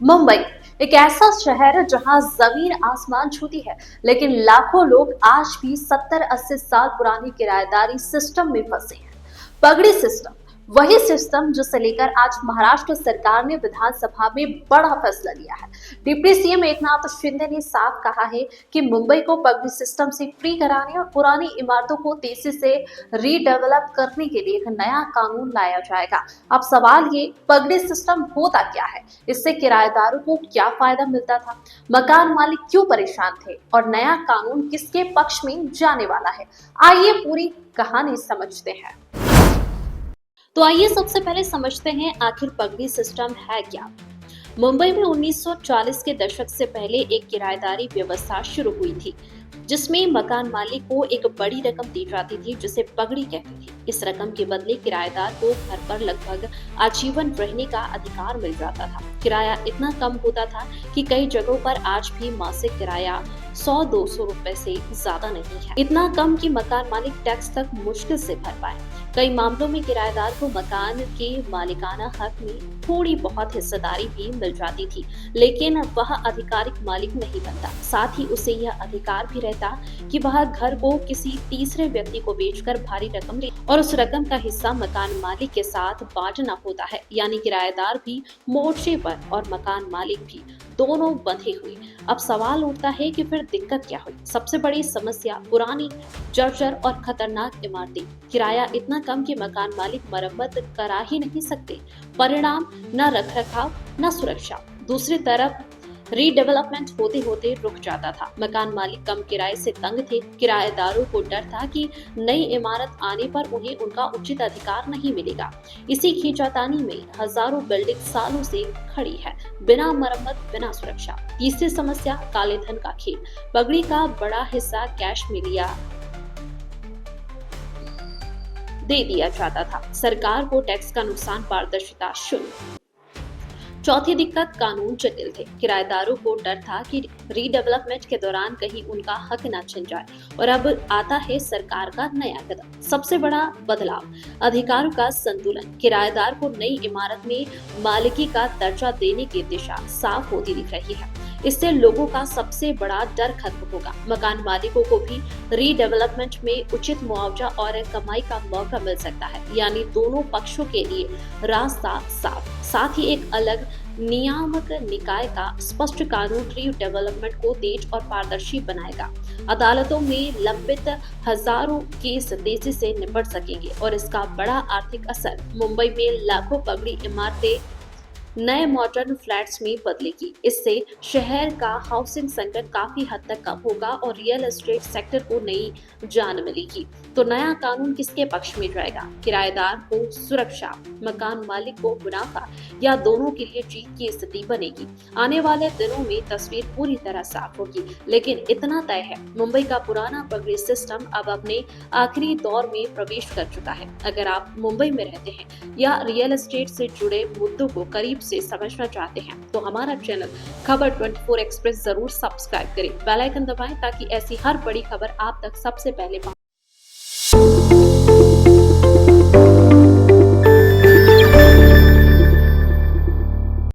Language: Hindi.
मुंबई एक ऐसा शहर है जहां जमीन आसमान छूती है, लेकिन लाखों लोग आज भी 70-80 साल पुरानी किराएदारी सिस्टम में फंसे हैं। पगड़ी सिस्टम, वही सिस्टम जिसे लेकर आज महाराष्ट्र सरकार ने विधानसभा में बड़ा फैसला लिया है। डिप्टी सीएम एकनाथ शिंदे ने साफ कहा है कि मुंबई को पगड़ी सिस्टम से फ्री कराने और पुरानी इमारतों को तेजी से रीडेवलप करने के लिए एक नया कानून लाया जाएगा। अब सवाल ये, पगड़ी सिस्टम होता क्या है, इससे किराएदारों को क्या फायदा मिलता था, मकान मालिक क्यों परेशान थे और नया कानून किसके पक्ष में जाने वाला है। आइए पूरी कहानी समझते हैं। तो आइए सबसे पहले समझते हैं आखिर पगड़ी सिस्टम है क्या। मुंबई में 1940 के दशक से पहले एक किराएदारी व्यवस्था शुरू हुई थी, जिसमें मकान मालिक को एक बड़ी रकम दी जाती थी जिसे पगड़ी कहते थे। इस रकम के बदले किराएदार को घर पर लगभग आजीवन रहने का अधिकार मिल जाता था। किराया इतना कम होता था कि कई जगहों पर आज भी मासिक किराया 100-200 रुपए से ज्यादा नहीं है। इतना कम कि मकान मालिक टैक्स तक मुश्किल से भर पाए। कई मामलों में किराएदार को मकान के मालिकाना हक में थोड़ी बहुत हिस्सेदारी भी मिल जाती थी, लेकिन वह आधिकारिक मालिक नहीं बनता। साथ ही उसे यह अधिकार भी रहता कि वह घर को किसी तीसरे व्यक्ति को बेचकर भारी रकम ले और उस रकम का हिस्सा मकान मालिक के साथ बांटना होता है। यानी किराएदार भी मोर्चे पर और मकान मालिक भी दोनों बंधे हुए। अब सवाल उठता है कि फिर दिक्कत क्या हुई। सबसे बड़ी समस्या पुरानी, जर्जर और खतरनाक इमारतें। किराया इतना कम कि मकान मालिक मरम्मत करा ही नहीं सकते। परिणाम, न रखरखाव न सुरक्षा। दूसरी तरफ रीडेवलपमेंट होते होते रुक जाता था। मकान मालिक कम किराए से तंग थे। किराएदारों को डर था कि नई इमारत आने पर उन्हें उनका उचित अधिकार नहीं मिलेगा। इसी खींचातानी में हजारों बिल्डिंग सालों से खड़ी है, बिना मरम्मत, बिना सुरक्षा। तीसरी समस्या, काले धन का खेल। पगड़ी का बड़ा हिस्सा कैश में दे दिया जाता था। सरकार को टैक्स का नुकसान, पारदर्शिता शून्य। चौथी दिक्कत, कानून जटिल थे। किराएदारों को डर था कि रीडेवलपमेंट के दौरान कहीं उनका हक न छिन जाए। और अब आता है सरकार का नया कदम। सबसे बड़ा बदलाव, अधिकारों का संतुलन। किराएदार को नई इमारत में मालिकी का दर्जा देने की दिशा साफ होती दिख रही है। इससे लोगों का सबसे बड़ा डर खत्म होगा। मकान मालिकों को भी रीडेवलपमेंट में उचित मुआवजा और कमाई का मौका मिल सकता है। यानी दोनों पक्षों के लिए रास्ता साफ। साथ ही एक अलग नियामक निकाय का स्पष्ट कानून रीडेवलपमेंट को तेज और पारदर्शी बनाएगा। अदालतों में लंबित हजारों केस तेजी से निपट सकेंगे और इसका बड़ा आर्थिक असर मुंबई में लाखों पगड़ी इमारतें नए मॉडर्न फ्लैट्स में बदलेगी। इससे शहर का हाउसिंग संकट काफी हद तक कम होगा और रियल एस्टेट सेक्टर को नई जान मिलेगी। तो नया कानून किसके पक्ष में जाएगा? किराएदार को सुरक्षा, मकान मालिक को मुनाफा, या दोनों के लिए जीत की स्थिति बनेगी? आने वाले दिनों में तस्वीर पूरी तरह साफ होगी, लेकिन इतना तय है, मुंबई का पुराना पगड़ी सिस्टम अब अपने आखिरी दौर में प्रवेश कर चुका है। अगर आप मुंबई में रहते हैं या रियल एस्टेट से जुड़े मुद्दों को करीब से समझना चाहते हैं तो हमारा चैनल खबर 24 एक्सप्रेस जरूर सब्सक्राइब करें। बेल आइकन दबाएं ताकि ऐसी हर बड़ी खबर आप तक सबसे पहले